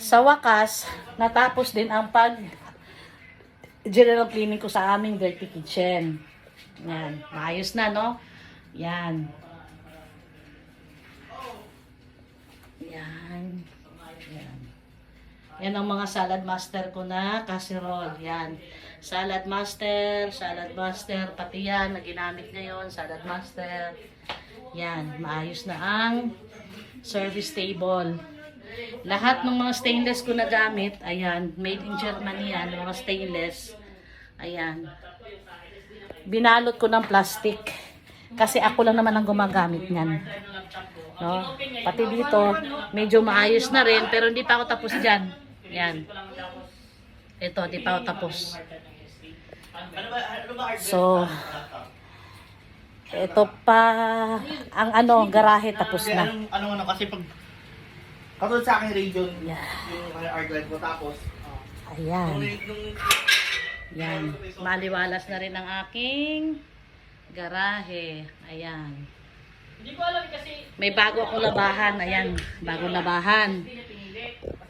Sa wakas, natapos din ang general cleaning ko sa aming dirty kitchen. Yan, maayos na, no? Yan. Yan. Yan. Yan ang mga salad master ko na casserole. Yan. Salad master, pati yan na ginamit ngayon, salad master. Yan, maayos na ang service table. Lahat ng mga stainless ko na gamit, ayan, made in Germany yan, mga stainless. Ayan. Binalot ko ng plastic. Kasi ako lang naman ang gumagamit niyan. No? Pati dito, medyo maayos na rin, pero hindi pa ako tapos dyan. Yan. Ito, hindi pa ako tapos. So, ito pa, ang garahe tapos na. Ano kasi pag katulad sa akin region, Yeah. yung argline ko tapos, Ayan. Yan. Maliwalas na rin ang aking garahe. Ayan. Hindi ko alam kasi May bago akong labahan. Ayan. Bagong labahan.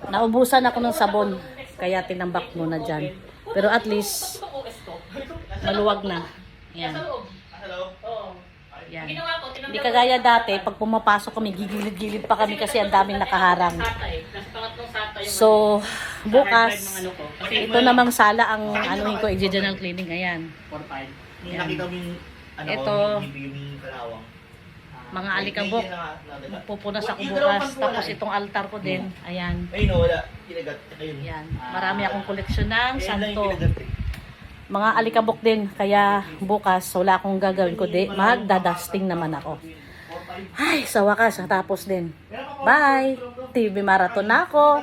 Naubusan ako ng sabon. Kaya tinambak muna dyan. Pero at least, maluwag na. Ayan. hello? Oo. Yan. Ginawa ko, Hindi kagaya dati, pag pumapasok kami, gigilid-gilid pa kami kasi ang daming nakaharang. Nasa pangatlong sata yung So, bukas, ano ko. Kasi ito namang sala ang anuhin ko, i-general cleaning. Ayan. 4-5. Yung Yan. nakita mo yung, Ito. yung kalawang. Mga alikabok. Pupunas ako bukas. Tapos itong altar ko din. Ayan. Ay no, wala. Kinagat. Ayun. Ayan. Marami akong koleksyon ng Ayun lang yung santo. kinagat eh. Mga alikabok din. Kaya bukas, wala akong gagawin ko. Magdadusting naman ako. Ay, sa wakas, natapos din. Bye! TV Marathon na ako.